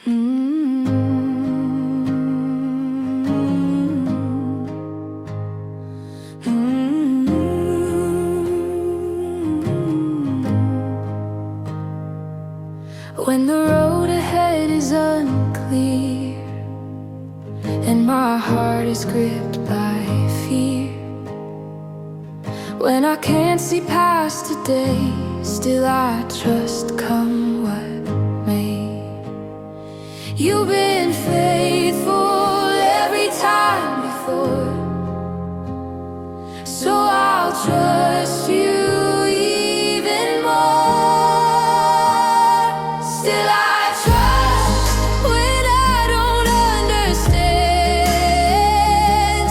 When the road ahead is unclear and my heart is gripped by fear, when I can't see past today, still I trust come what may. You've been faithful every time before, so I'll trust you even more. Still I trust when I don't understand.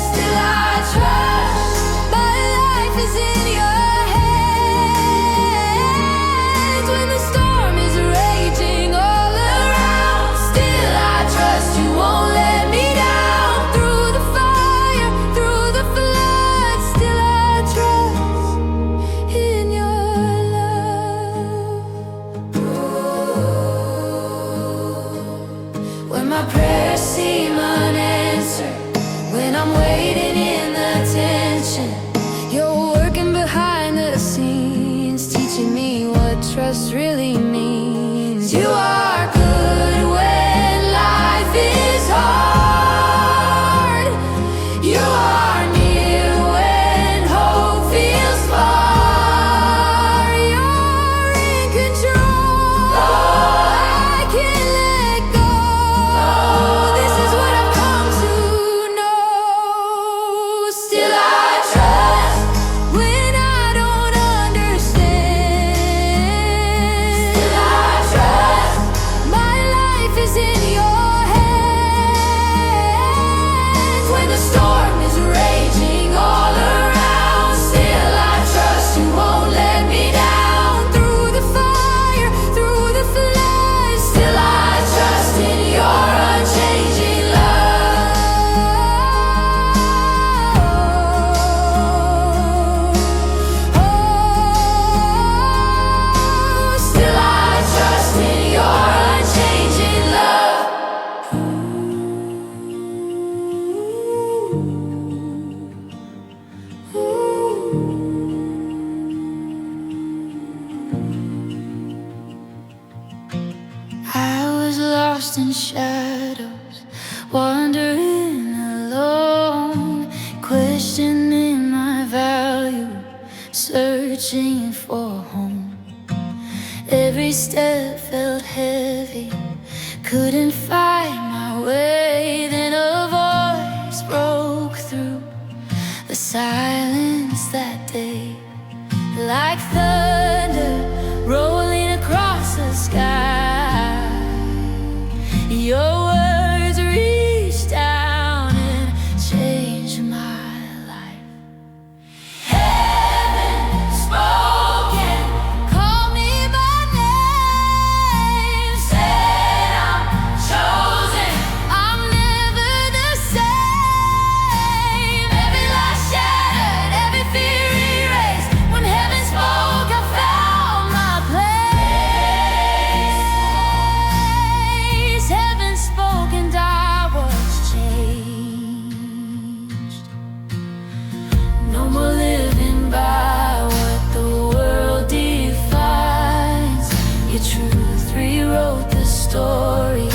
Still I trust my life is in your hands. When the storm is raging all around, still I trust you won't let me down. Through the fire, through the flood, still I trust in your love. When my prayers seem unanswered, when I'm waiting in the tension, you're working behind the scenes, teaching me what trust really means. You are good when life is hard. You are near when hope feels far. You're in control. I can't let go. This is what I've come to know. Still I trust when I don't understand. Still I trust my life is in your hands. When the storm is raging all around, still I trust you won't let me down. Through the fire, through the flood, still I trust in your unchanging love. Still I trust in your unchanging love. I was lost in shadows, wandering alone, questioning my value, searching for home. Every step felt heavy, couldn't find my way. Then a voice broke through the silence that day, like thunder rolling across the sky. Your words reached down and changed my life. Heaven spoken, called me by name, said I'm chosen, I'm never the same. Every lie shattered, every fear erased. When heaven spoke, I found my place. Heaven spoke and I was changed. No more living by what the world defines. Your truth rewrote the story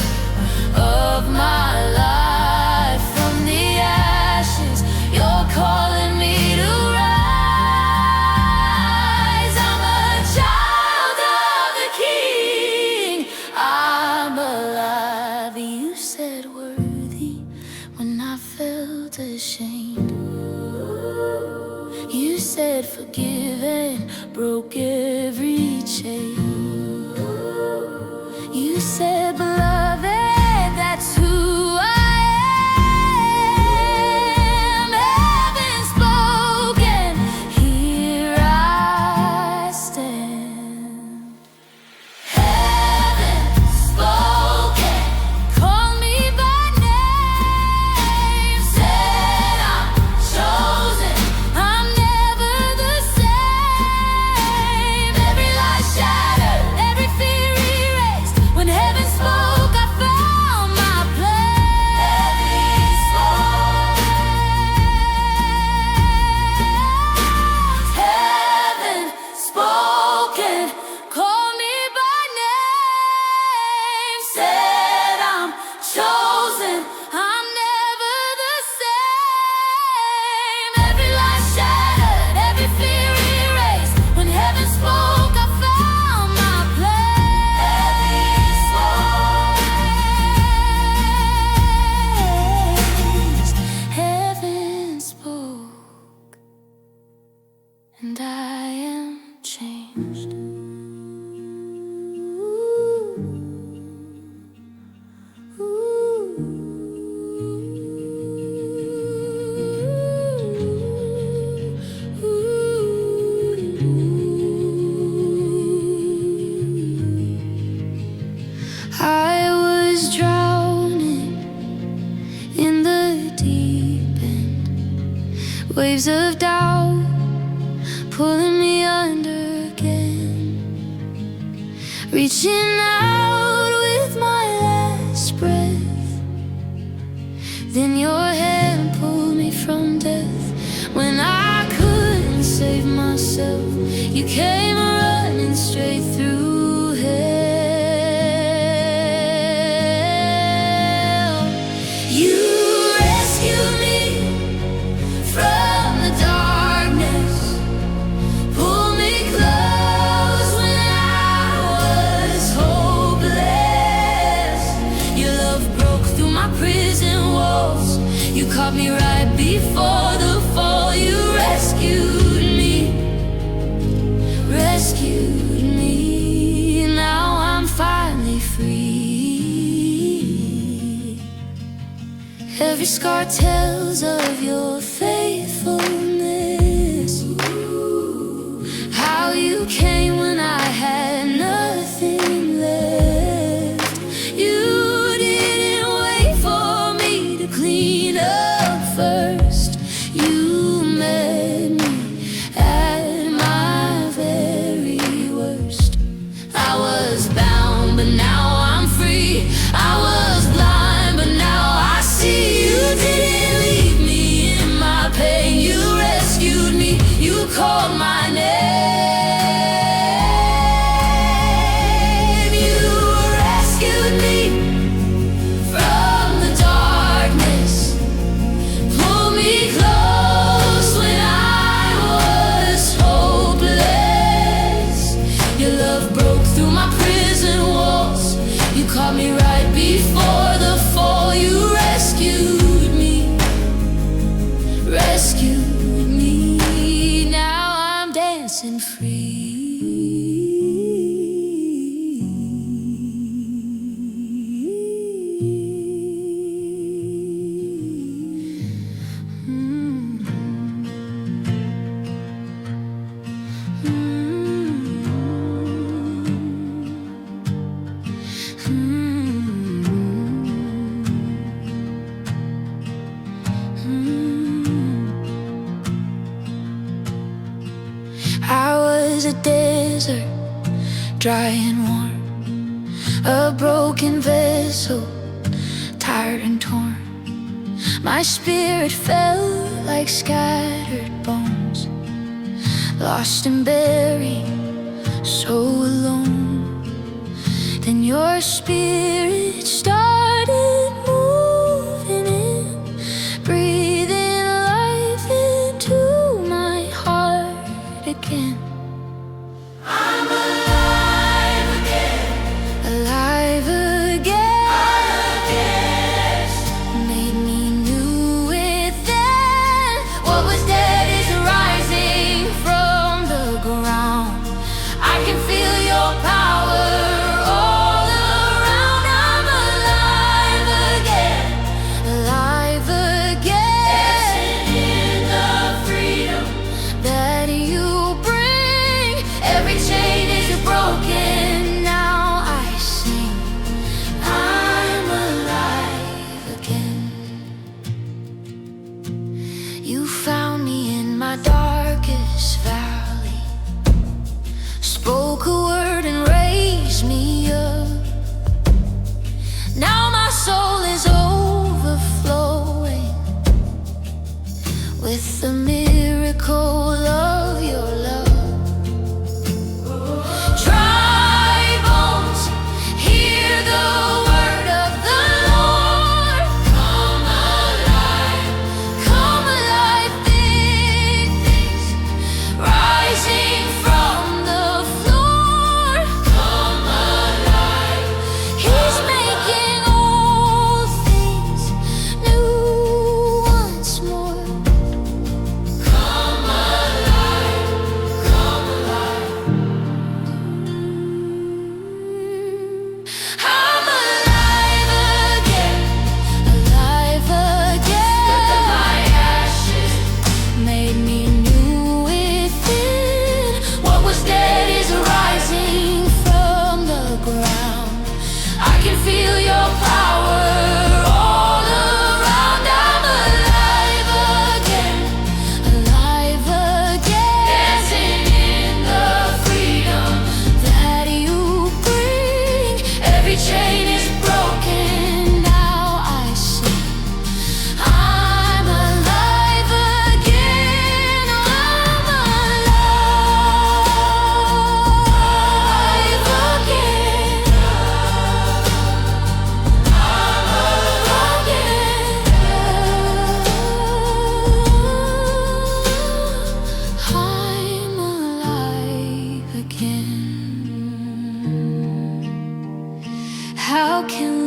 of my life. From the ashes, you're calling me to rise. I'm a child of the King. I'm alive. You said worthy when I felt ashamed. You said forgiven, broke every chain. You said beloved, that's who I am. Heaven spoken, here I stand. Heaven spoken, called me by name, said I'm chosen, I'm never the same. Every lie shattered, every fear erased. When heaven spoke, Waves of doubt pulling me under again, reaching out with my last breath. Then your hand pulled me from death. When I couldn't save myself, you came running straight through hell. You rescued me from the darkness, pulled me close when I was hopeless. Your love broke through my prison walls. You caught me right before the fall. You rescued me, rescued me. Now I'm finally free. Every scar tells of your faithfulness, how you came when I had nothing left. You didn't wait for me to clean up first. You met me at my very worst. I was bound, but now I'm free. I was blind, but now I see. You didn't leave me in my pain. You rescued me. You called my name. You rescued me from the darkness, pulled me close when I was hopeless. Your love broke through my prison walls. You caught me right before the fall. You rescued me, rescued me. Now I'm dancing free. I was a desert, dry and warm, a broken vessel, tired and torn. My spirit fell like scattered bones, lost and buried, so alone. Then your spirit started moving in, breathing life into my heart again. I'm alive again, alive again. I'm again. Made me new within. What was dead is rising from the ground. I can feel your power all around. I'm alive.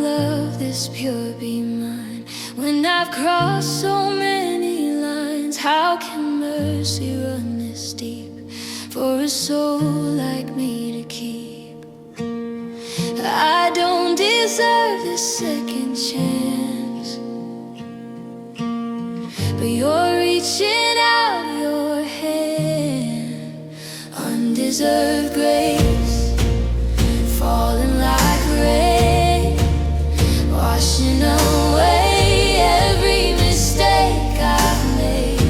love this pure be mine? When I've crossed so many lines, how can mercy run this deep for a soul like me to keep? I don't deserve this second chance, but you're reaching out your hand. Undeserved grace, falling like rain, washing away every mistake I've made.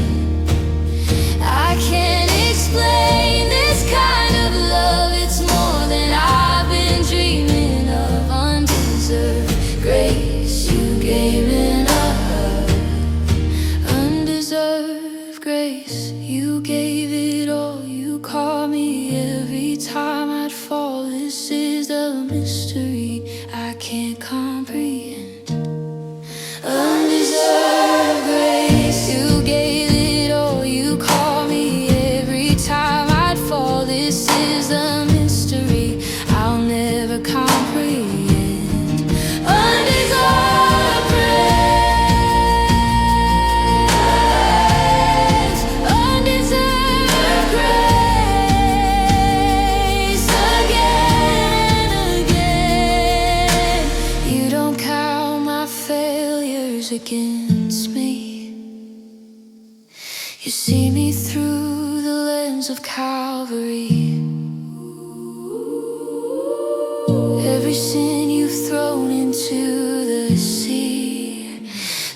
I can't explain this kind of love, it's more than I've been dreaming of. Undeserved grace, you gave it up. Undeserved grace, you gave it all. You caught me every time I'd fall. This is the mystery I can't comprehend. Undeserved grace, you gave it all. You caught me every time I'd fall. This is the mystery I'll never comprehend. Undeserved grace, undeserved grace, again and again. You don't count my failures against me. You see me through the lens of Calvary. Every sin you've thrown into the sea.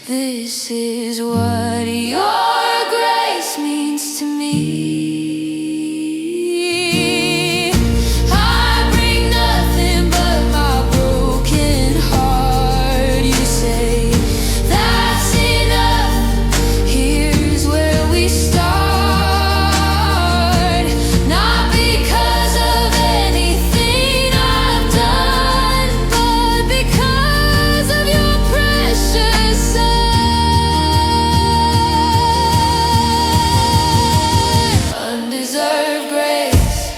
This is what your grace means to me. I bring nothing but my broken heart. You say that's enough. Here's where we start. Not because of anything I've done, but because of your precious Son. Undeserved grace,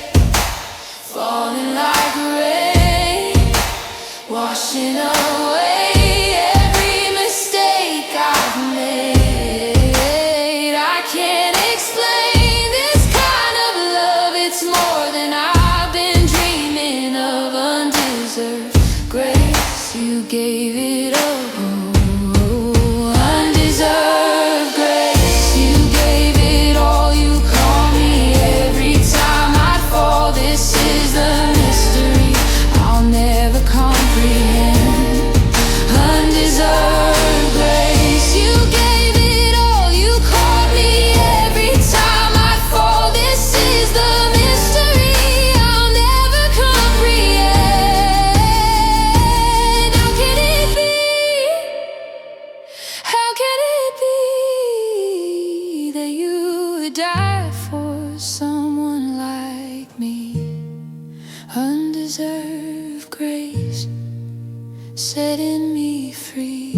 falling like rain, washing away every mistake I've made. I can't explain this kind of love, it's more than I've been dreaming of. Undeserved grace, you gave it all. Undeserved grace, you gave it all. You call me every time I fall. This is the mystery I'll never comprehend. Undeserved grace, you gave it all. You called me every time I fall. This is the mystery I'll never comprehend. How can it be? How can it be that you would die for someone like me? Undeserved grace, setting me free.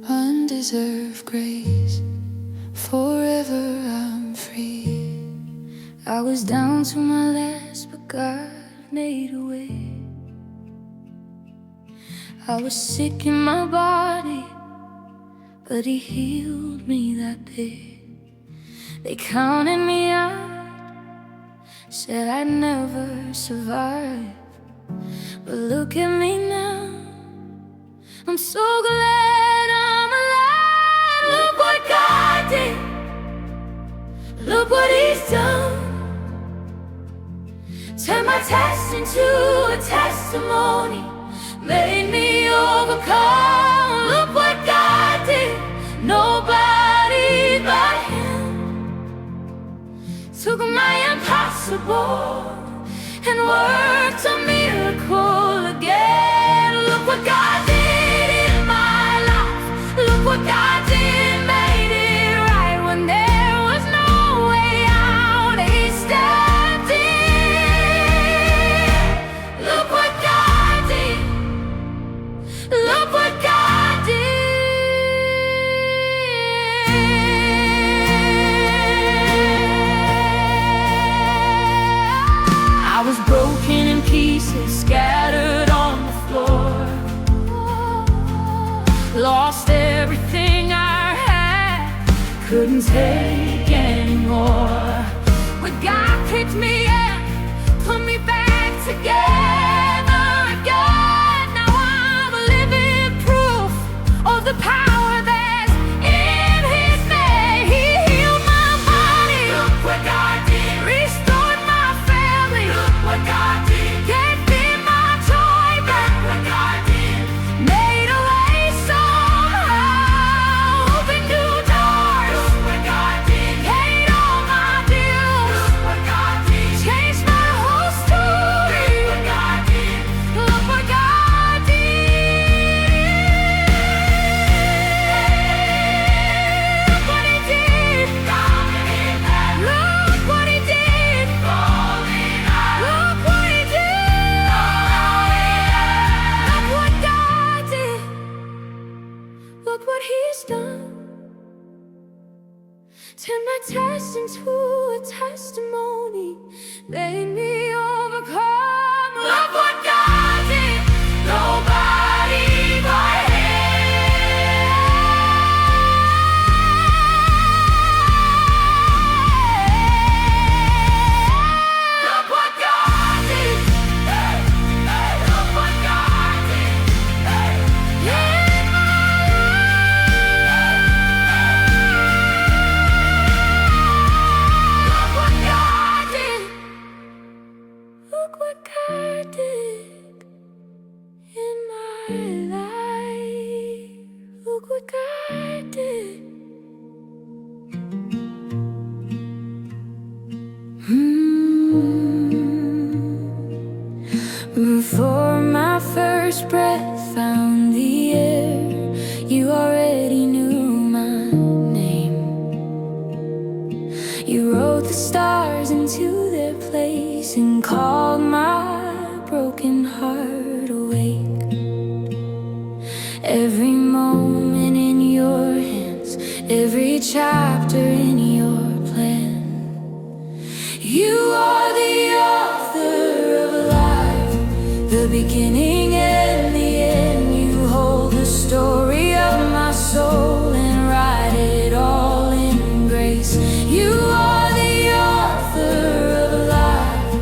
Undeserved grace, forever I'm free. I was down to my last, but God made a way. I was sick in my body, but He healed me that day. They counted me out, said I'd never survive. But look at me now, I'm so glad I'm alive. Look what God did, look what He's done. Turned my test into a testimony, made me overcome. Look what God did, nobody but Him. Took my impossible and worked a miracle again. Look what God did in my life. Look what God did, made it right when there was no way out. He stepped in. Look what God did. Look what God did. I was broken in pieces, scattered lost everything I had, couldn't take anymore. But God picked me up, put me back together again. Now I'm a living proof of the power that's in His name. He healed my body, look what God did. Restored my family, look what God did. Gave me my joy back, look what God did. Made a way somehow, opened new doors, look what God did. Paid all my bills, look what God did. Changed my whole story, look what God did. Look what God did. Look what He did. Look what He did. Look what He did. Look what God did. Look what He's done. Turn my test into a testimony. Made me overcome. Look what God did. Nobody but Him. Look what God did. Look what God did. In my life. Look what God did. Look what God did in my life. Look what God did. Before my first breath found the air, You already knew my name. You wrote the stars into their place and called my broken heart awake. Every moment in Your hands, every chapter in Your plan. You are the author of life, the beginning and the end. You hold the story of my soul and write it all in grace. You are the author of life,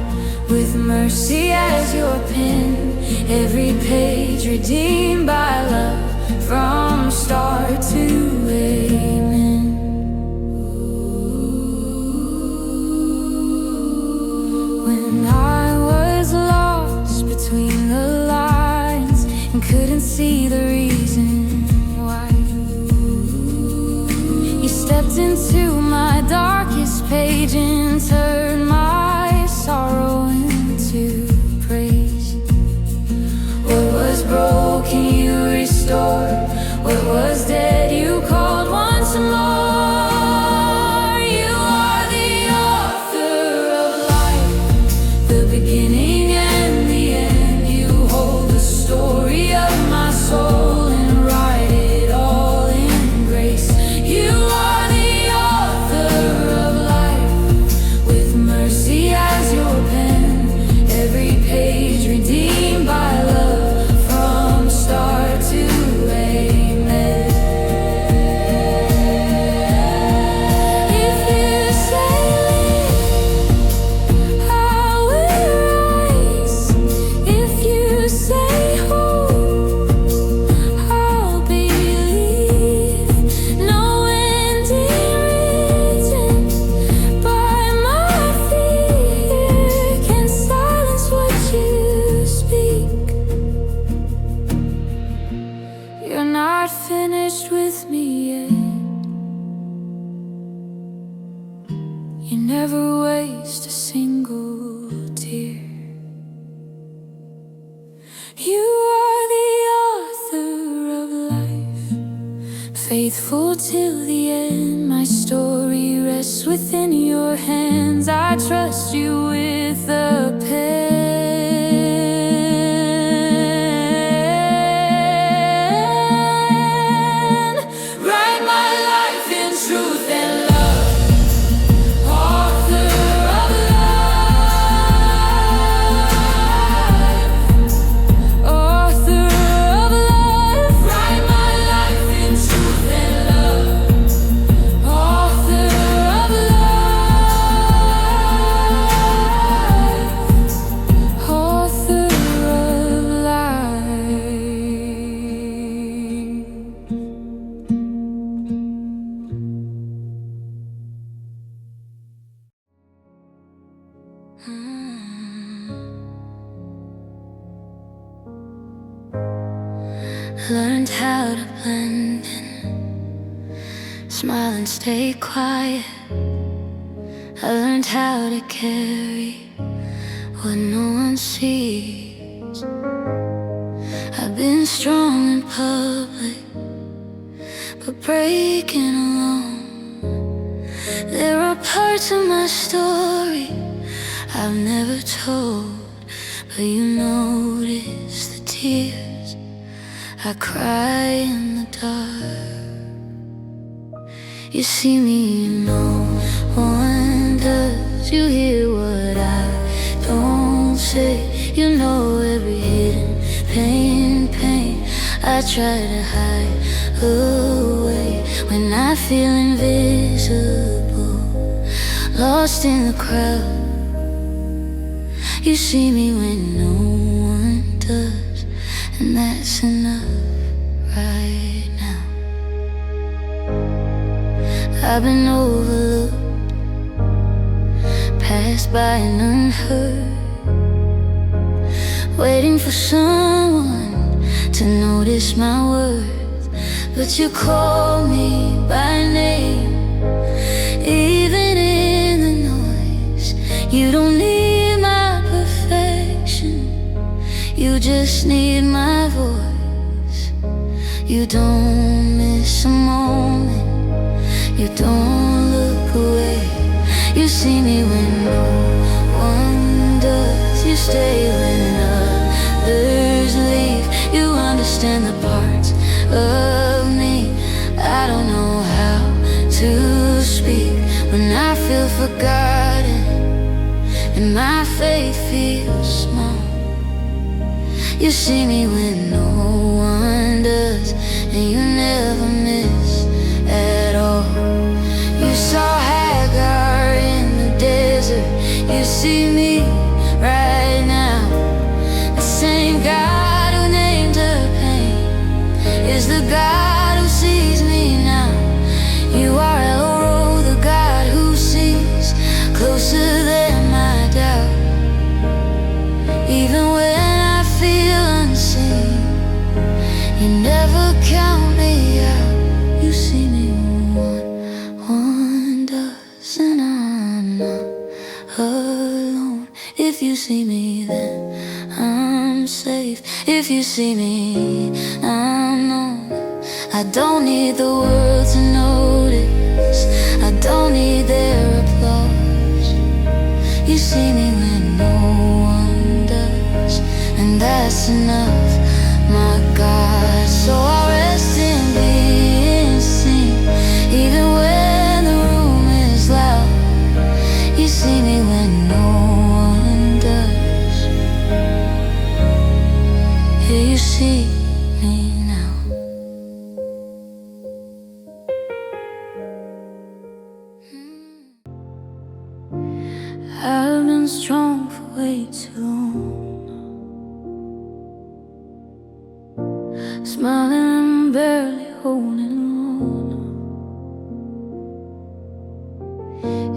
with mercy as Your pen. Every page redeemed by love, from start to amen. When I was lost between the lines and couldn't see the reason why, You stepped into my darkest page and turned my sorrow into praise. What was broken, You restored. What was dead, You called once more. You are the author of life, the beginning and the end. You hold the story of my soul and write it all in grace. You are the author of life, with mercy as Your pen. Every page redeemed by love, from start to amen. If You say live, I will rise. If You say hold, I'll believe. No ending written by my fear can silence what You speak. You're not finished with me yet. You never waste a single tear. You are the author of life, faithful till the end. My story rests within Your hands. I trust You with the pen. Write my life in truth and love, author of life, author of life. Write my life Learned how to blend in, smile and stay quiet. I learned how to carry what no one sees. I've been strong in public, but breaking alone. There are parts of my story I've never told, but you notice the tears I cry in the dark. You see me, no one does. You hear what I don't say. You know every hidden pain I try to hide away. When I feel invisible, lost in the crowd, you see me when no one does, and that's enough right now. I've been overlooked, passed by and unheard, waiting for someone to notice my worth. But you call me by name, even in the noise. You don't need my perfection, you just need my voice. You don't miss a moment, you don't look away. You see me when no one does. You stay when others leave. You understand the parts of me I don't know how to speak. When I feel forgotten and my faith feels small, you see me when no one does, and you never miss at all. You saw Hagar in the desert, you see me right now. The same God who named her pain is the God who sees me now. You are El Roi, the God who sees closer than my doubt. Even when I feel unseen, you never count me out. You see me when one does, and I'm not alone. If you see me, then I'm safe. If you see me, I'm known. I don't need the world to notice, I don't need their applause. You see me when no one does, and that's enough, my God. So I rest in being seen, even when the room is loud. You see me when no one does. Yeah, you see me now. I've been strong for way too long, smiling and barely holding on.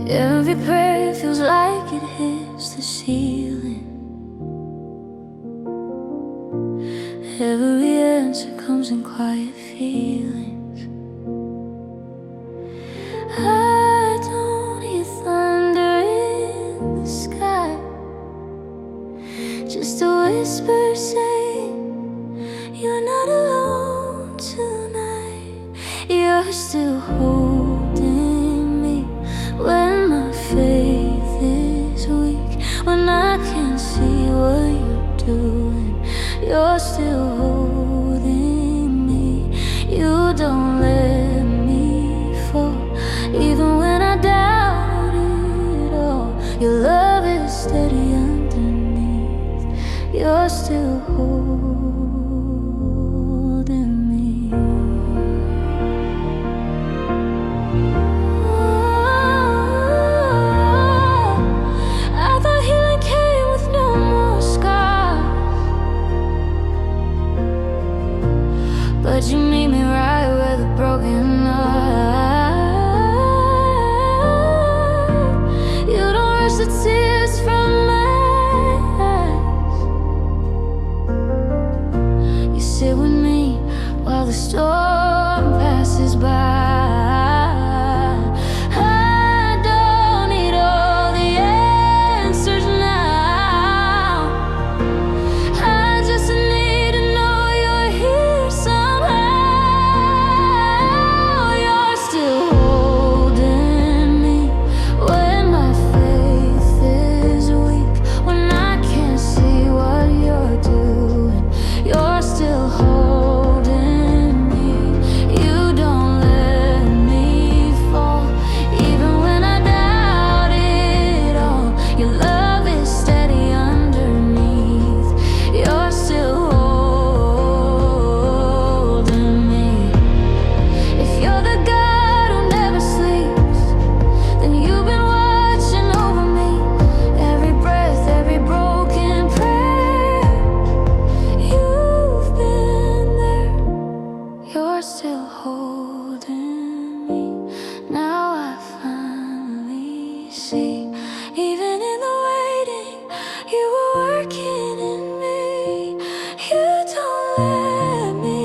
Every prayer feels like it hits the ceiling. Every answer comes in quiet feelings. I don't hear thunder in the sky, just a whisper saying you're not alone tonight. You're still holding me when my faith is weak, when I can't see what you're doing. You're still holding me. You don't let me fall, even when I doubt it all. Your love is steady underneath. You're still holding me. I thought healing came with no more scars, but you meet me right where the broken are. You don't rush the tears from my eyes. You sit with me the storm passes by. I don't need all the answers now. I just need to know you're here somehow. You're still holding me when my faith is weak, when I can't see what you're doing. You're still holding me. You don't let me fall, even when I doubt it all. Your love is steady underneath. You're still holding me. If you're the God who never sleeps, then you've been watching over me. Every breath, every broken prayer, you've been there. You're still holding me. Now I finally see, even in the waiting, you were working in me. You don't let me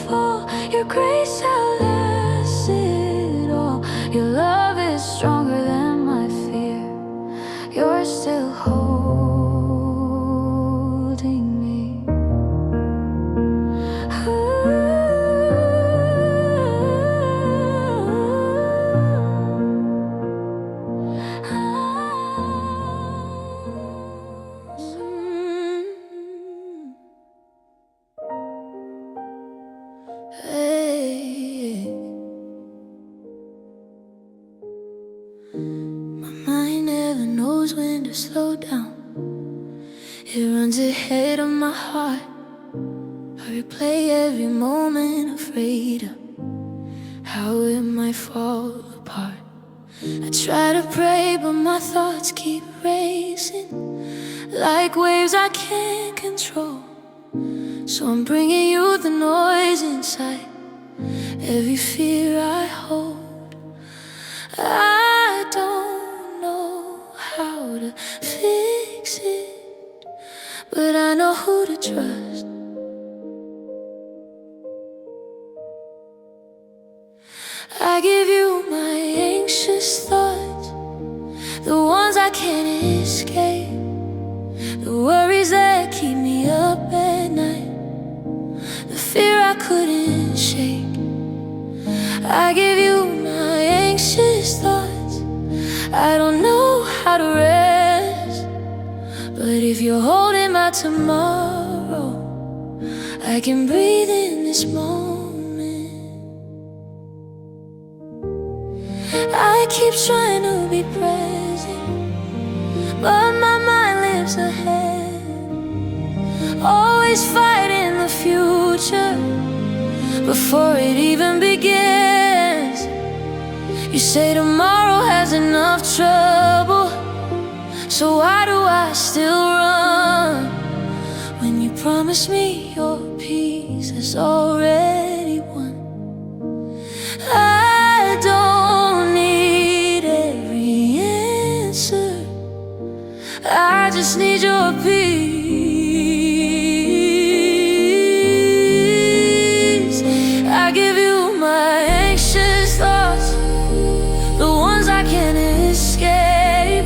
fall. Your grace outlasts it all. Your love is stronger than my fear. You're still holding me. Hey. My mind never knows when to slow down. It runs ahead of my heart. I replay every moment, afraid of how it might fall apart. I try to pray, but my thoughts keep racing like waves I can't control. So I'm bringing you the noise inside, every fear I hold. I don't know how to fix it, but I know who to trust. I give you my anxious thoughts, the ones I can't escape, the worries that keep me up at night, the fear I couldn't shake. I give you my anxious thoughts. I don't know how to rest, but if you're holding my tomorrow, I can breathe in this moment. I keep trying to be present, but my mind lives ahead, always fighting the future before it even begins. You say tomorrow has enough trouble, so why do I still run when you promise me your peace has already won? I don't need every answer, I just need your peace. I give you my anxious thoughts, the ones I can't escape,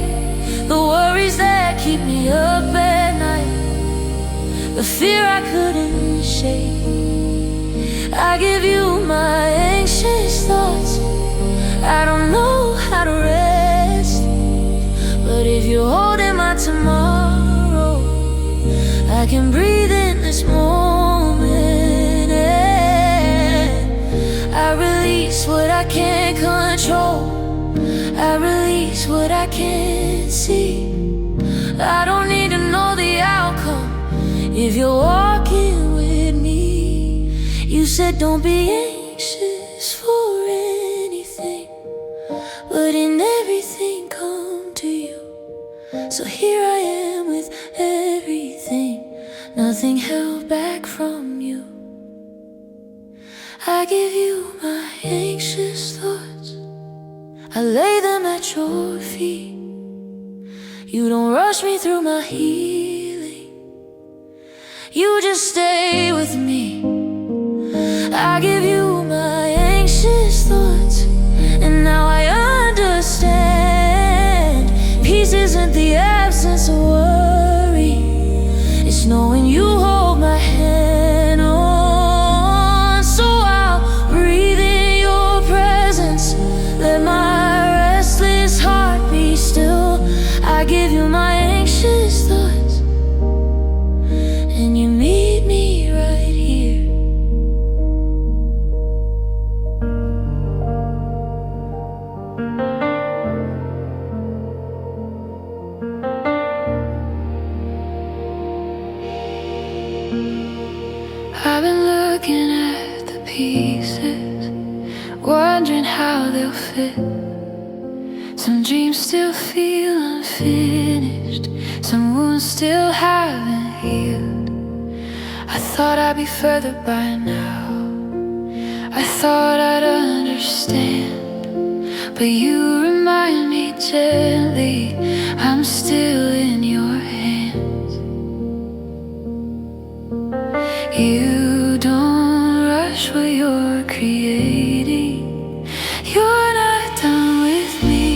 the worries that keep me up at night, the fear I couldn't shake. I give you my anxious thoughts. I don't know how to rest, but if you're holding my tomorrow, I can breathe in this moment. I release what I can't control, I release what I can't see. I don't need to know the outcome if you're walking with me. You said don't be anxious for anything, but in everything come to you. So here I am with everything, nothing held back from you. I give you my anxious thoughts, I lay them at your feet. You don't rush me through my healing, you just stay with me. I pieces, wondering how they'll fit. Some dreams still feel unfinished, some wounds still haven't healed. I thought I'd be further by now, I thought I'd understand, but you remind me gently, I'm still in your hands. You don't rush what you're creating, you're not done with me.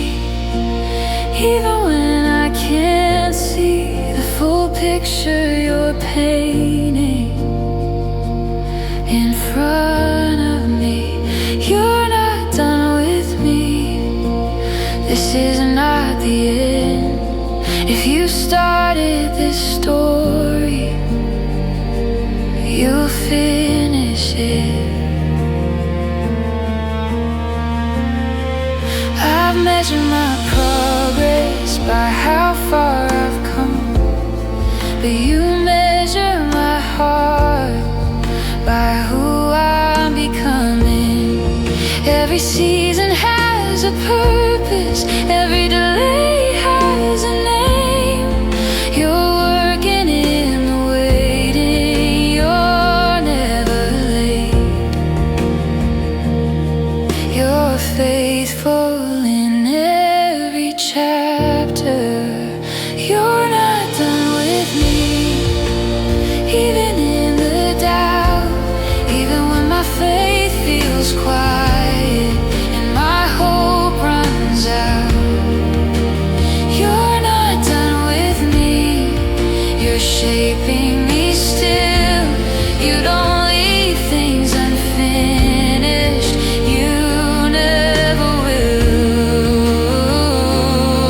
Even when I can't see the full picture you're painting in front of me, you're not done with me. This is not the end. If you started this story, you'll finish it. I've measured my progress by how far I've come, but you measure my heart by who I'm becoming. Every season has a purpose, every delay has a name. You're working in the waiting, you're never late. You're faithful in every chapter. You're not done with me. Even in the doubt, even when my faith feels quiet and my hope runs out, you're not done with me. You're shaping me still. You don't leave things unfinished. You never will.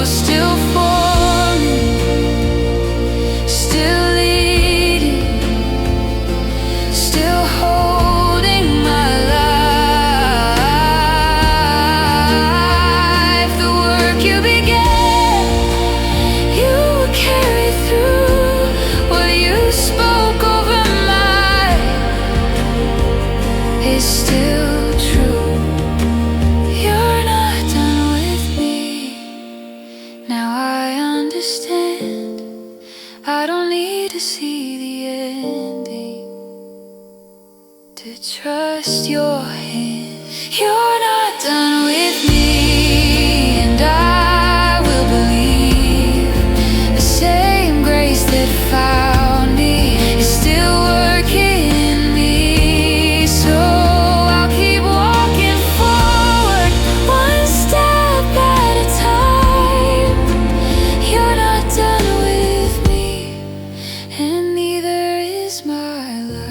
Still forming, still leading, still holding my life. The work you began, you will carry through. What you spoke over mine is still true. You're not done with me. Now I understand. I don't need to see the ending to trust your hand. You're not done with me, and I will believe the same grace that found me is still working in me. So I'll keep walking forward, one step at a time. You're not done with me, and neither is my life.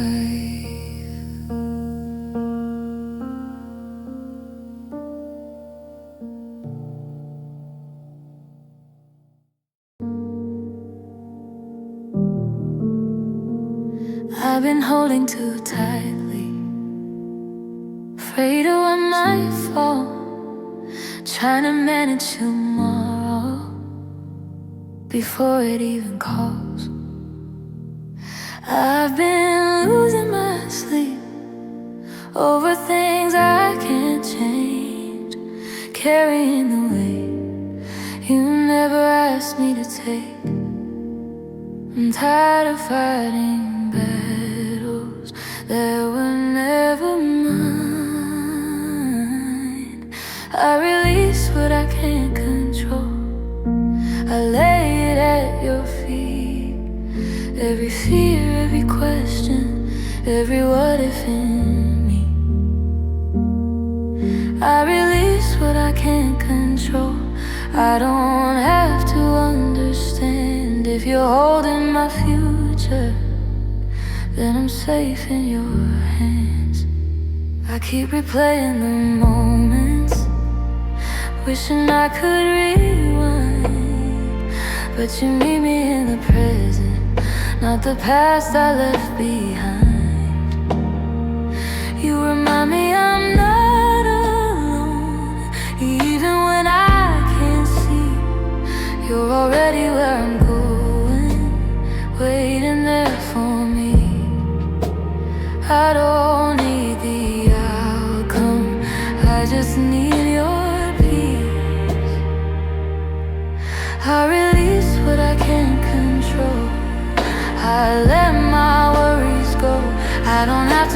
I've been holding too tightly, afraid of what might fall, trying to manage tomorrow before it even calls. I've been losing my sleep over things I can't change, carrying the weight you never asked me to take. I'm tired of fighting battles that were never mine. I release what I can't control, I lay it at your feet. Every fear, every question, every what if in me. I release what I can't control. I don't have to understand. If you're holding my future, then I'm safe in your hands. I keep replaying the moments, wishing I could rewind, but you meet me in the present, not the past I left behind. You remind me I'm not alone, even when I can't see. You're already where I'm going, waiting there for me. I don't need the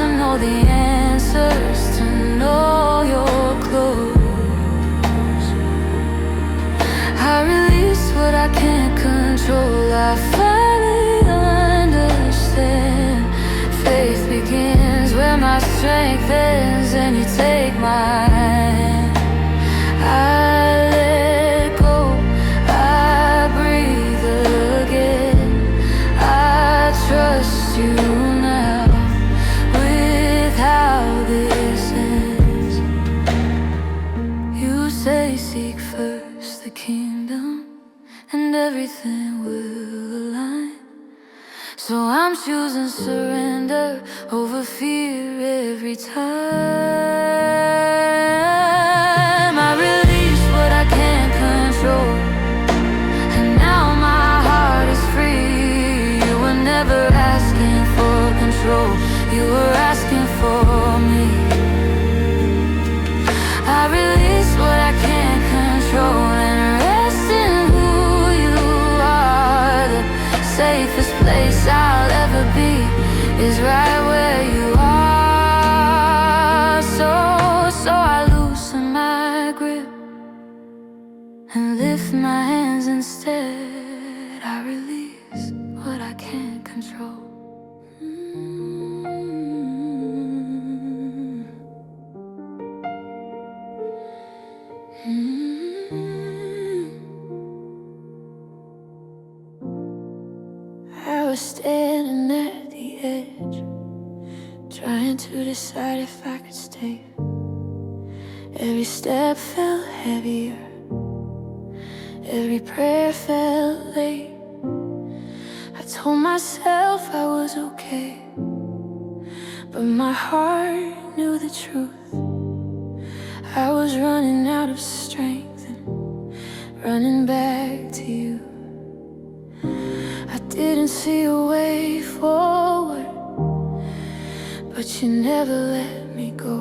to know the answers, to know you're close. I release what I can't control. I finally understand. Faith begins where my strength ends, and you take my hand. I let go, I breathe again. I trust you now with how this ends. You say seek first the kingdom, and everything will align. So I'm choosing surrender over fear every time. I release what I can't control, and now my heart is free. You were never asking for control, you were asking for me. I release what I can't control and rest in who you are. The safest place I'll ever be is right where you are. So I loosen my grip and lift my hands instead. I release what I can't control. I was standing at the edge, trying to decide if I could stay. Every step felt heavier, every prayer felt late. I told myself I was okay, but my heart knew the truth. I was running out of strength and running back to you. I didn't see a way forward, but you never let me go.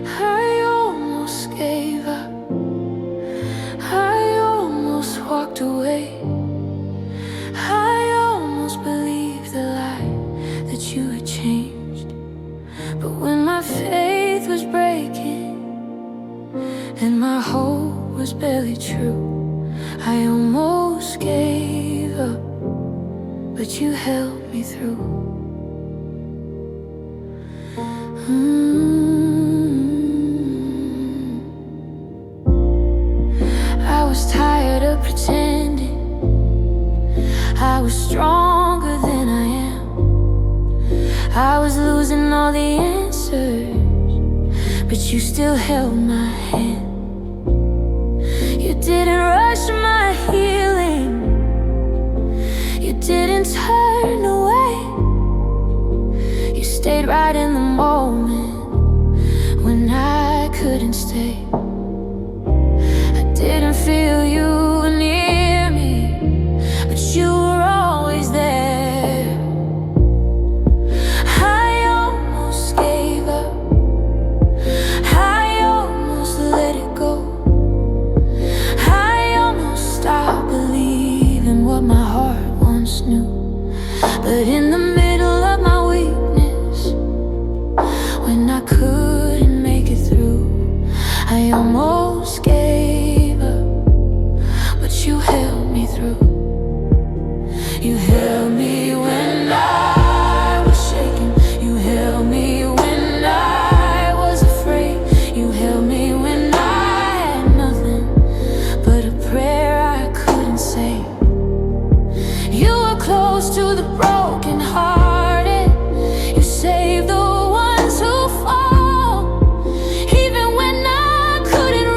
I almost gave up, I almost walked away. I almost believed the lie that you had changed. But when my faith was breaking and my hope was barely true, I almost gave up, but you helped me through. I was tired of pretending I was stronger than I am. I was losing all the answers, but you still held my hand. You didn't rush my healing, you didn't turn away. You stayed right in the moment when I couldn't stay. I didn't feel you near me, but you were always there. I almost gave up, I almost let it go. I almost stopped believing what my heart once knew. But in the middle of my weakness, when I couldn't make it through, I almost gave up, but you held me through. You held me when I was shaking, you held me when I was afraid, you held me when I had nothing but a prayer I couldn't say. You were close to the broken hearted, you saved the ones who fall, even when I couldn't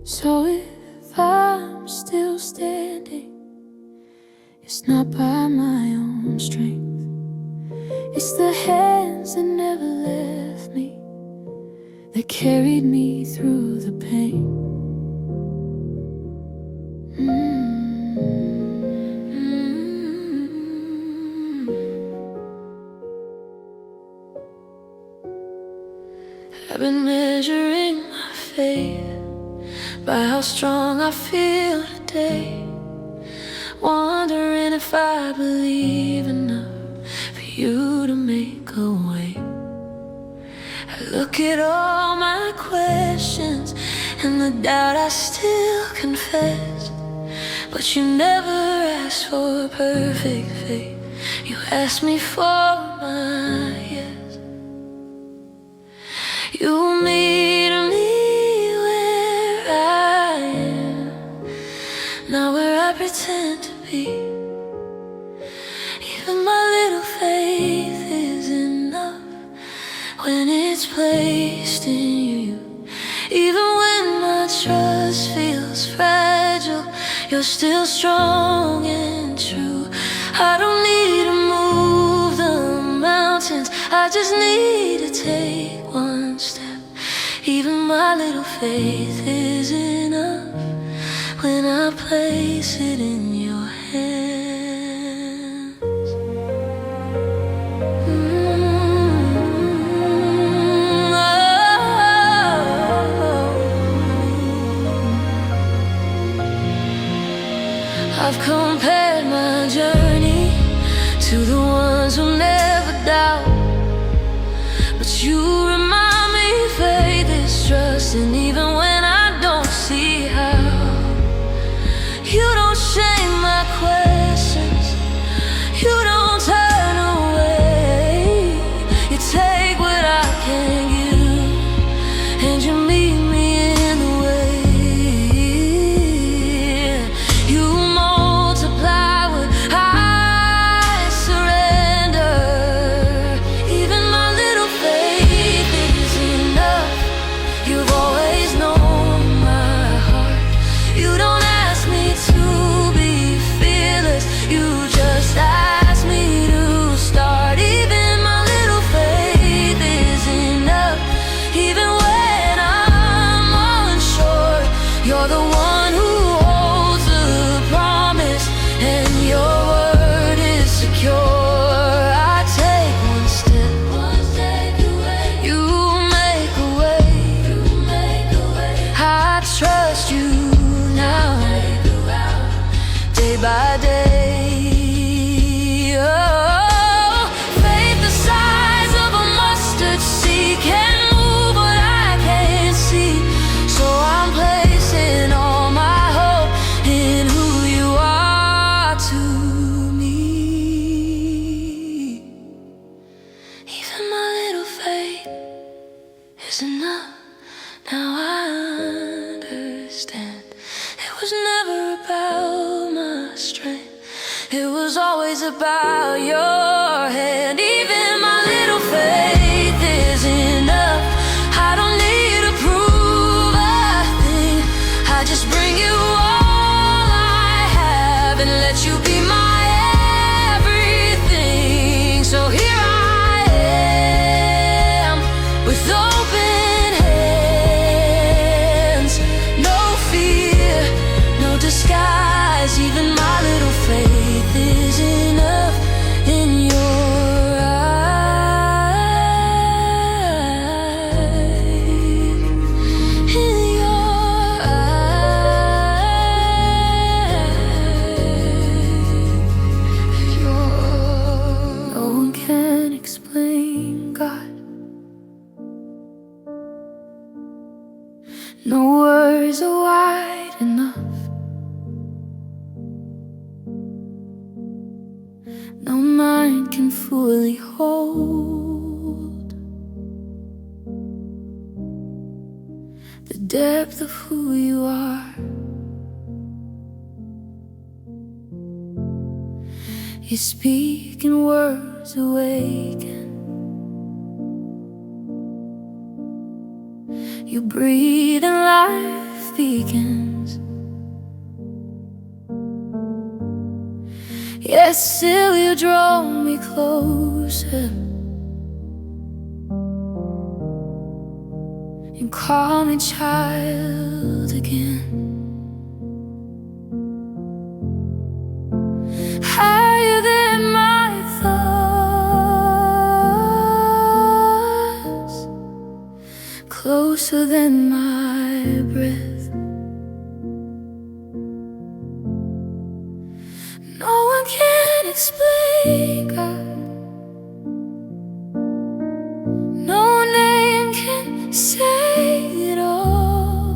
So if I'm still standing, it's not by my own strength. It's the hands that never left me, that carried me through the pain. I've been measuring my faith by how strong I feel today, wondering if I believe enough for you to make a way. I look at all my questions and the doubt I still confess, but you never asked for perfect faith. You asked me for my yes. You meet me where I am, not where I pretend to be. Even my little faith is enough when it's placed in you. Even when my trust feels fragile, you're still strong and true. I don't need to move the mountains, I just need to take one step. Even my little faith is enough when I place it in your hands. I've compared my journey to the ones who never doubt, but you remind me faith is trust, and even when I don't see how, you don't shame my questions, you don't turn away. You take what I can't give, and you meet me in the way. You multiply what I surrender. Even my little faith is enough. You've always known my heart. You don't ask me to be fearless, you just ask me to start. Even my little faith is enough. Even when I'm unsure, you're the one who holds the promise, and your word is secure. I take one step, you make a way. I trust you now, day by day. Oh, faith the size of a mustard seed can move what I can't see. So I'm placing all my hope in who you are to me. Even my little faith is enough. Now I understand. It was never about my strength, it was always about your hand. Even my little faith is enough. I don't need to prove a thing, I just bring you all I have and let you be my everything. So here I am with open hands, no fear, no disguise. Even my little faith is enough in your eyes. In your eyes. No one can explain God, no words are wide enough, no mind can fully hold the depth of who you are. You speak and words awaken, you breathe and life begins. Yet still you draw me closer and call me child again. Higher than my thoughts, closer than my breath. No one can explain, God. No name can say it all.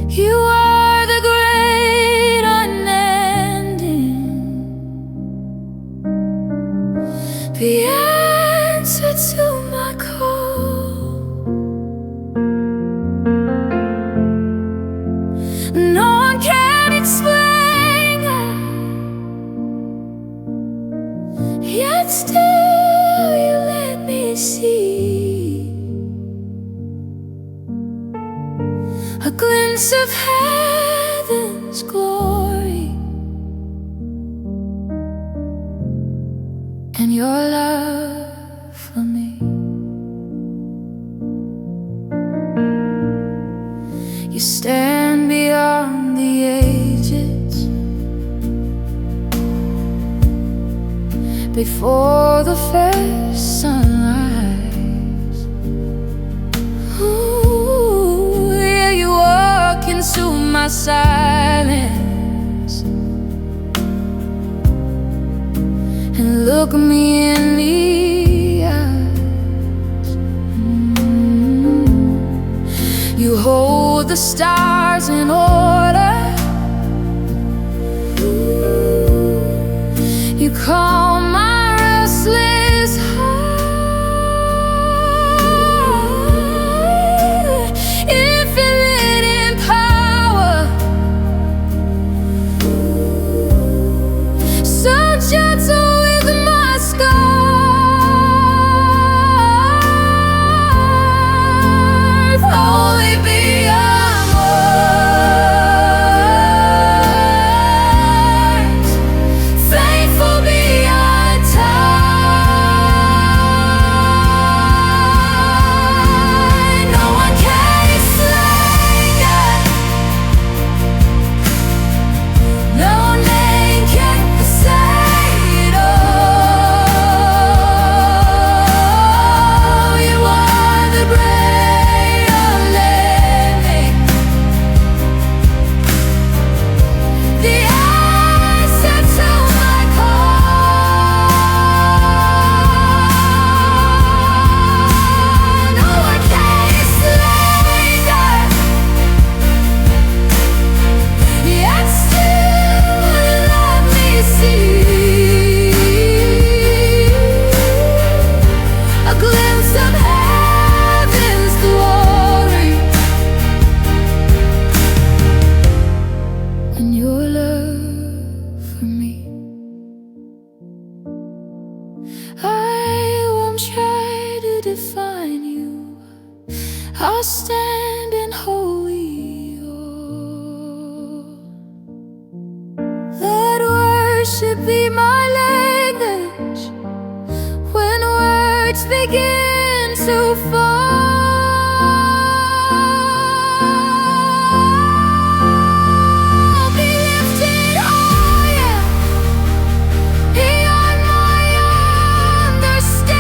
You are the great unending, the answer to my call. No one can explain that, yet still you let me see a glimpse of heaven's glory and your love for me. You stand beyond the ages, before the first sunrise. Ooh, yeah, you walk into my silence and look me in the eyes. You hold the stars in order. You calm my restless heart. Infinite in power, so gentle with my scars. Only beyond words, faithful beyond time. No one can explain that. No name can say it all. You are the great unending, the answer to my call. No one can explain that, yet still you let me see a glimpse of heaven's glory and your love for me. I won't try to define you. I'll stand in holy awe. Let worship be my language when words begin to fall. Be lifted higher beyond my understanding.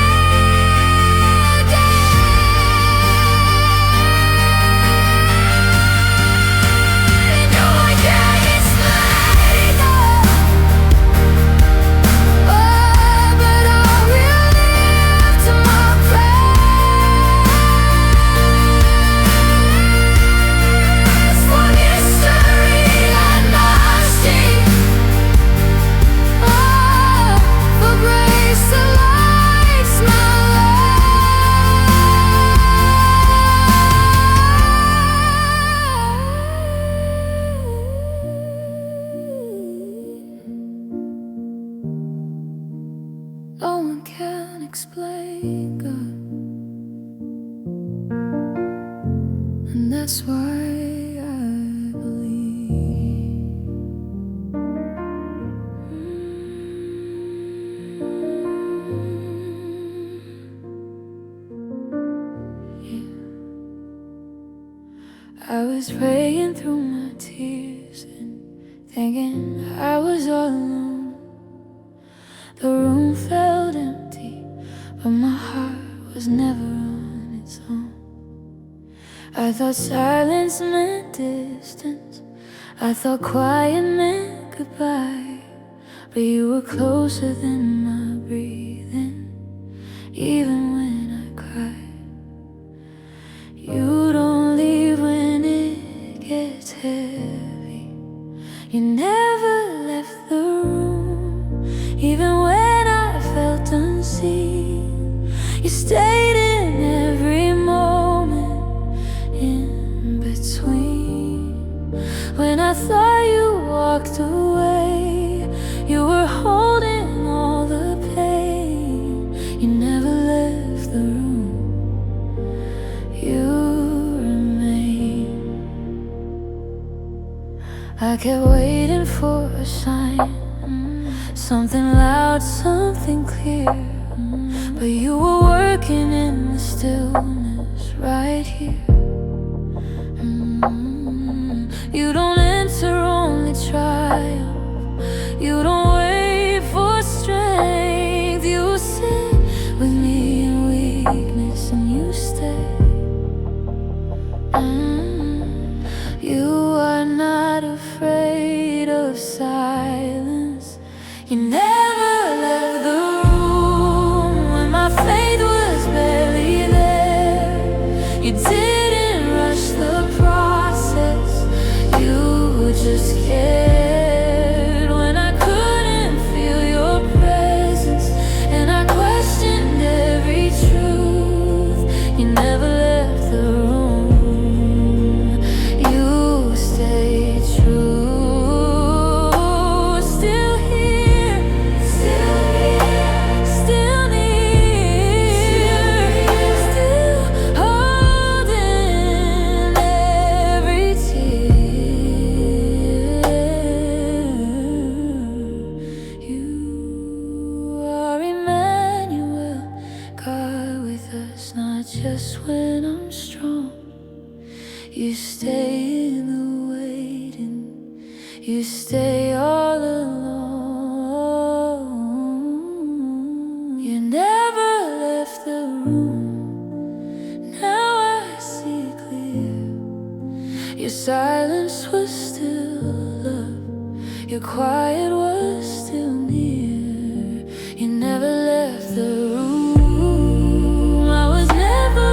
No one can explain that. Oh, but I will lift my praise. and that's why I believe. Yeah. I was praying through my tears and thinking I was all alone. The room felt empty, but my heart was never on its own. I thought silence meant distance, I thought quiet meant goodbye, but you were closer than my breathing, even when I cried. You don't leave when it gets heavy. You never left the room, even when I felt unseen. You stayed in every moment in between. When I thought you walked away, you were holding all the pain. You never left the room, you remain. I kept waiting for a sign, something loud, something clear, but you were working in the stillness right here. You don't enter, only triumph. You don't wait for strength. You sit with me in weakness and you stay. You are not afraid of silence. You never left the room when my faith was barely there. You didn't rush the process, you just cared. When I couldn't feel your presence and I questioned every truth, you never left the room, you stayed true. Still here, still near, still holding every tear. You are Emmanuel, God with us, not just when I'm strong. You stay in the waiting, you stay all alone. You never left the room, now I see clear. Your silence was still love, your quiet was still near. You never left the room, I was never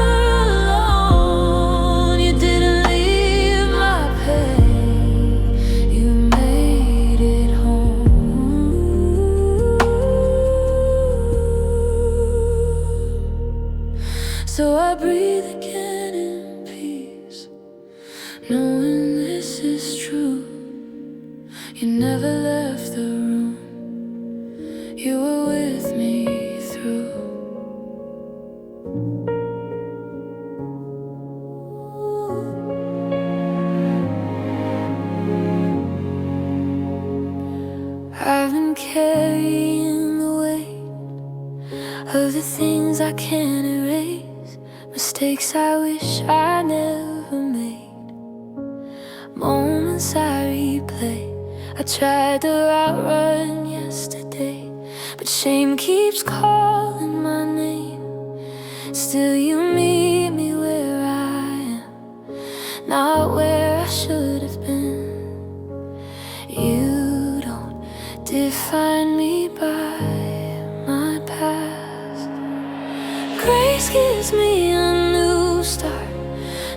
alone. You didn't leave my pain, you made it home. So I breathe again in peace, knowing this is true. You never left the room, you were with me through. I've been carrying the weight of the things I can't erase, mistakes I wish I never made, moments I replay. I tried to outrun yesterday, but shame keeps calling my name. Still you meet me where I am, not where I should have been. You don't define me by my past. Grace gives me a new start,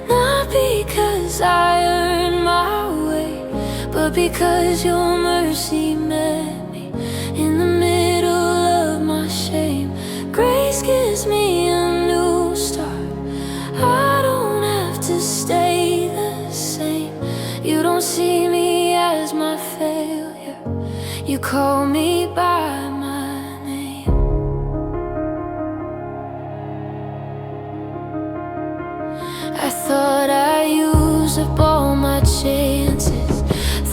not because I earned my way, but because your mercy met me in the middle of my shame. Grace gives me a new start, I don't have to stay the same. You don't see me as my failure, you call me by my name. I thought I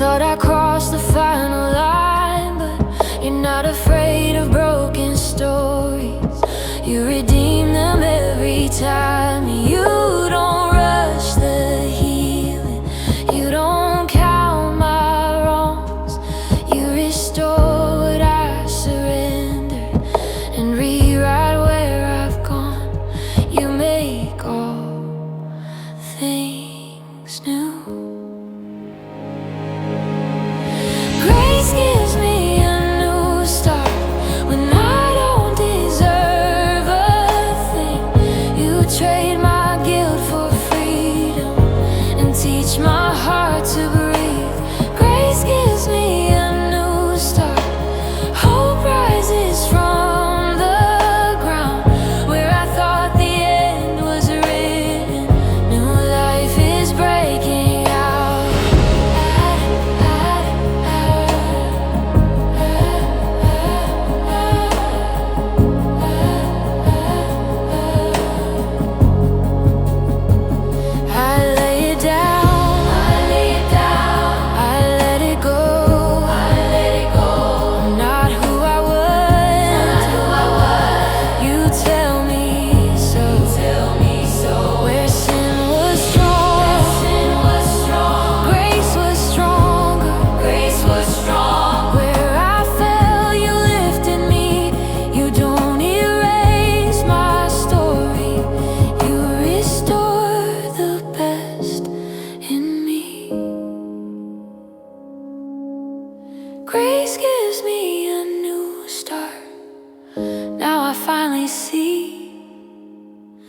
thought I crossed the final line, but you're not afraid of broken stories. You redeem them every time. You don't rush the healing. You don't count my wrongs. You restore what I surrendered and rewrite where I've gone. You make all things new. Grace gives me a new start when I don't deserve a thing. You trade my guilt for freedom and teach my heart to breathe. Grace gives me a new start. Hope rises from the ground where I thought the end was written. New life is breaking out. Grace gives me a new start. Now I finally see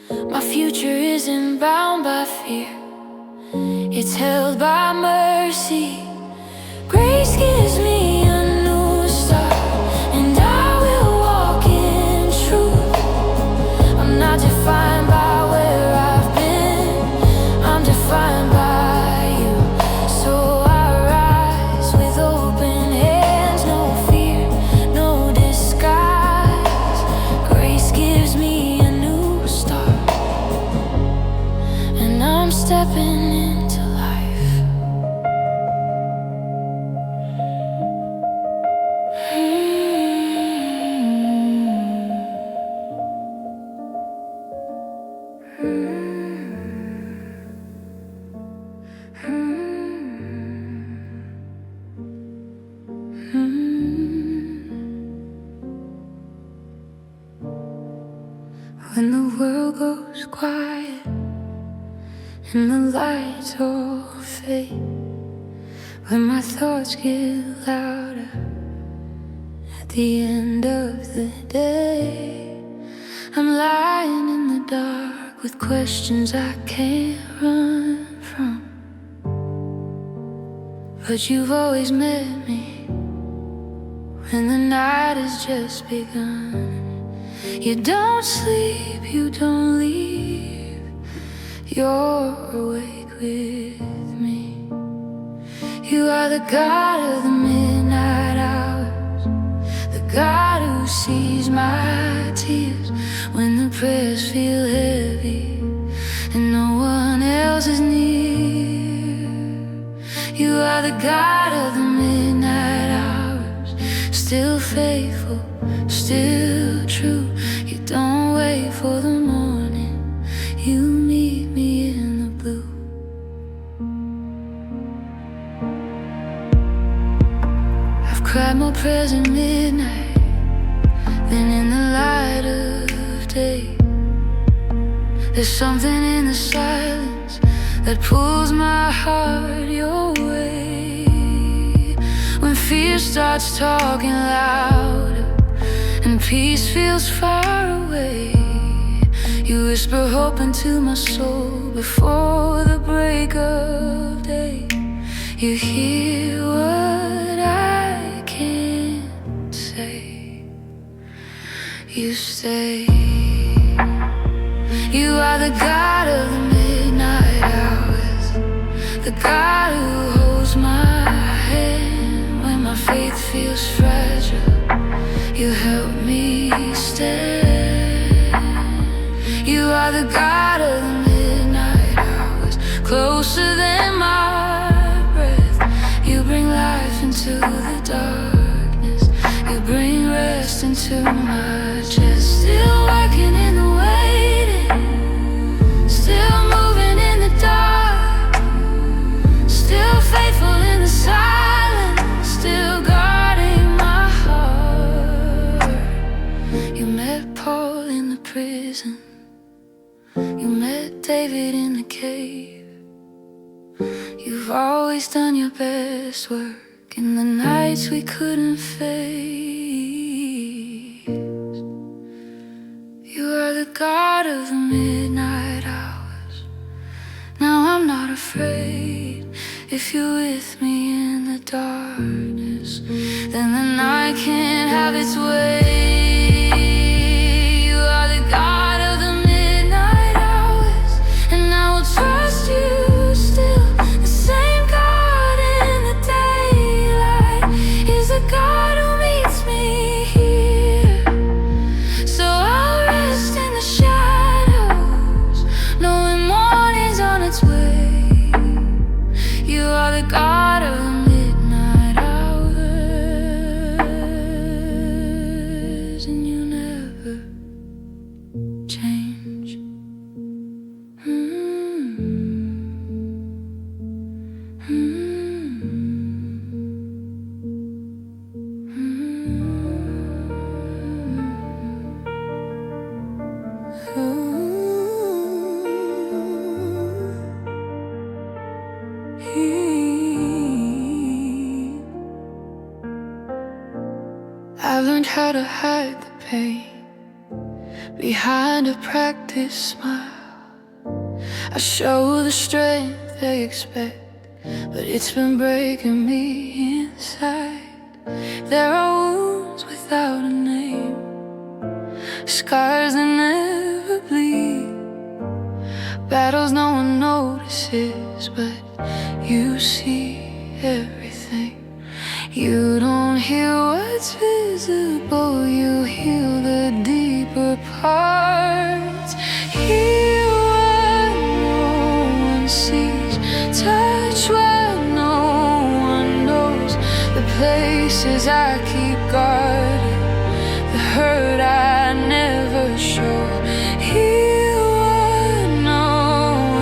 my future isn't bound by fear. It's held by mercy. Grace gives me a new start, and I will walk in truth. I'm not defined by where I've been. I'm defined by you. So I rise with open hands, no fear, no disguise. Grace gives me a new start, and I'm stepping into life. When the world goes quiet and the lights all fade, when my thoughts get louder at the end of the day, I'm lying in the dark with questions I can't run from. But you've always met me when the night has just begun. You don't sleep, you don't leave. You're awake with me. You are the God of the midnight hours, the God who sees my tears when the prayers feel heavy and no one else is near. You are the God of the midnight hours, still faithful, still true. You don't wait for the morning, you meet me in the blue. I've cried more prayers at midnight than in the light of day. There's something in the silence that pulls my heart your way. When fear starts talking louder and peace feels far away, you whisper hope into my soul before the break of day. You hear what I can't say. You stay. You are the God of the midnight hours, the God who holds my hand when my faith feels fragile. You help me stand. You are the God of the midnight hours, closer than my breath. You bring David in the cave. You've always done your best work in the nights we couldn't face. You are the God of the midnight hours. Now I'm not afraid. If you're with me in the darkness, then the night can't have its way. You are the God of the midnight hours, and I will trust you still. The same God in the daylight is the God who meets me here. So I'll rest in the shadows, knowing morning's on its way. You are the God of the midnight hours, and you never change. I've learned how to hide the pain behind a practiced smile. I show the strength they expect, but it's been breaking me inside. There are wounds without a name, scars that never bleed, battles no one notices, but you see everything. You don't hear what's visible, you heal the deeper parts. Hear what no one sees, touch what no one knows. The places I keep guarded, the hurt I never show. Hear what no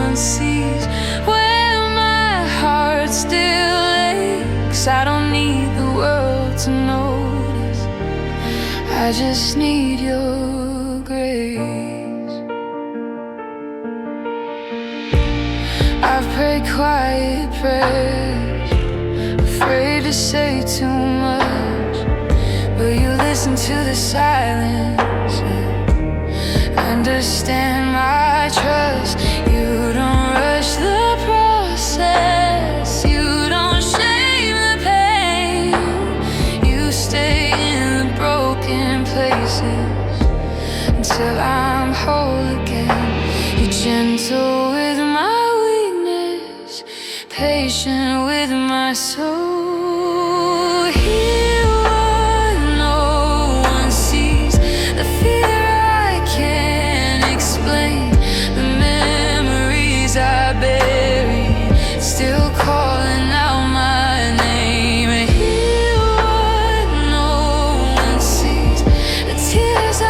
one sees, where my heart still aches. I don't need the world to notice, I just need your grace. I've prayed quiet prayers, afraid to say too much, but you listen to the silence and understand my trust. You don't rush the process, you don't shame the pain. You stay in the broken places until I'm whole again. You're gentle with my weakness, patient with my soul. Hear what no one sees, the fear I can't explain, the memories I bury, still calling out my name. Hear what no one sees, the tears I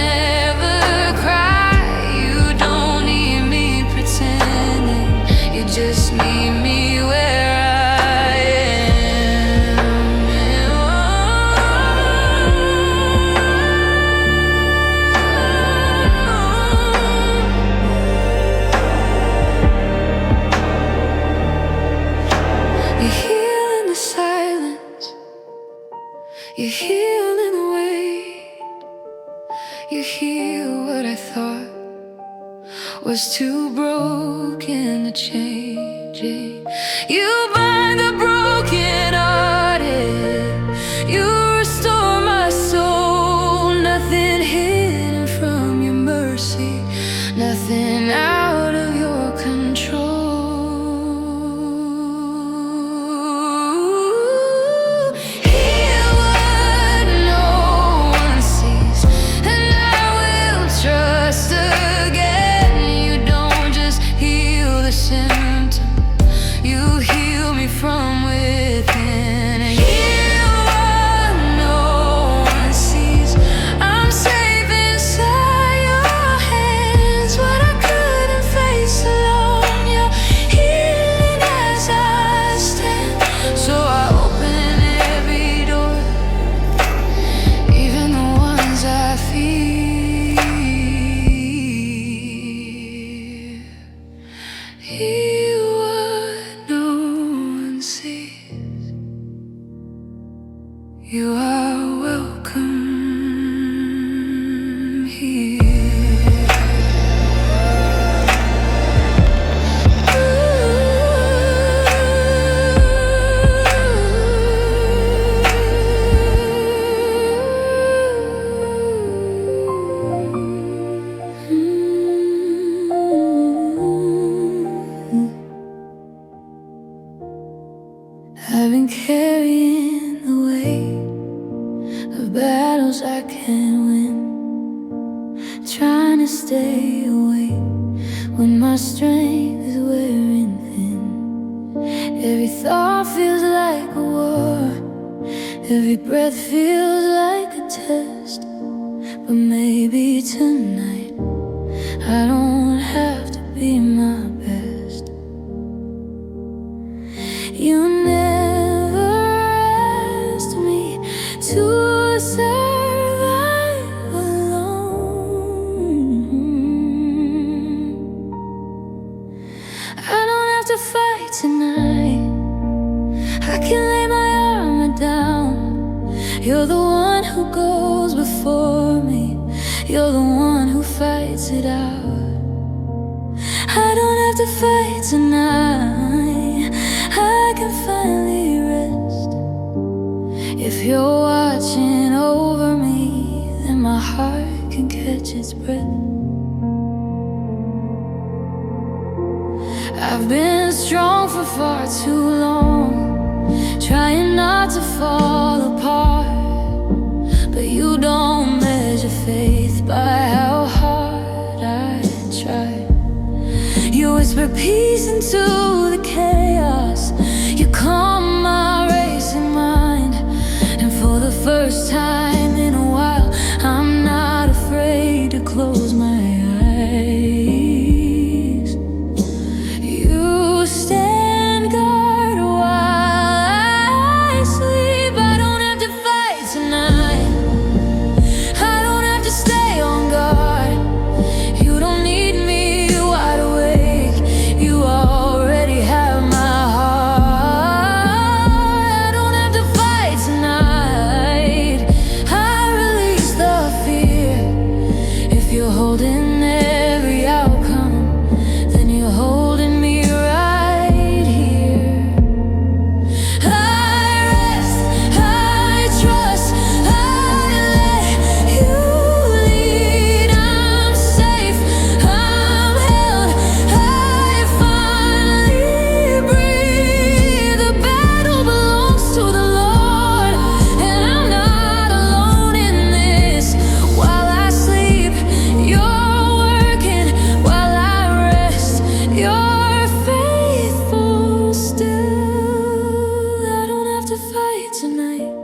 never cry. You don't need me pretending, you just need me where I am. You heal in the silence, you heal in the wait. You heal what I thought was too broken to change it. You bind the broken-hearted, you restore my soul. Nothing hidden from your mercy, nothing out of your control. Hear what no one sees, and I will trust again. You don't just heal the symptom, been carrying the weight of battles I can't win, trying to stay awake when my strength is wearing thin. Every thought feels like a war, every breath feels like a test. But maybe tonight I don't have to be my best. You never asked me to survive alone. I don't have to fight tonight, I can lay my armor down. You're the one who goes before me, you're the one who fights it out. I don't have to fight tonight, I can finally rest. If you're watching over me, then my heart can catch its breath. I've been strong for far too long, trying not to fall apart. But you don't measure faith by how hard I try. You whisper peace into the chaos, you calm my racing mind. And for the first time in a while, I'm not afraid to close my eyes. You stand guard while I sleep. I don't have to fight tonight, I don't have to stay on guard. You don't need me wide awake, you already have my heart. I don't have to fight tonight, I release the fear. If you're holding every outcome, then you're holding me right here. I rest, I trust, I let you lead. I'm safe, I'm held, I finally breathe. The battle belongs to the Lord, and I'm not alone in this. While I sleep, you're working, while I rest, you're faithful still. I don't have to fight tonight,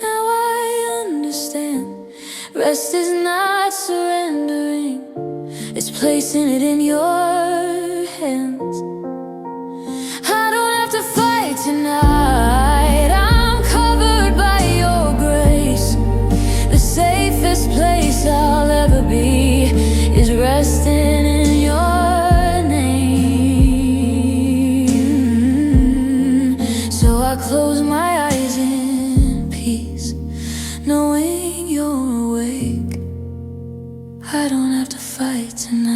now I understand. Rest is not surrendering, it's placing it in your hands. I don't have to fight tonight, I'm covered by your grace. The safest place I'll ever be is resting in your name. So I close my eyes in peace, knowing you're awake. I don't have to fight tonight.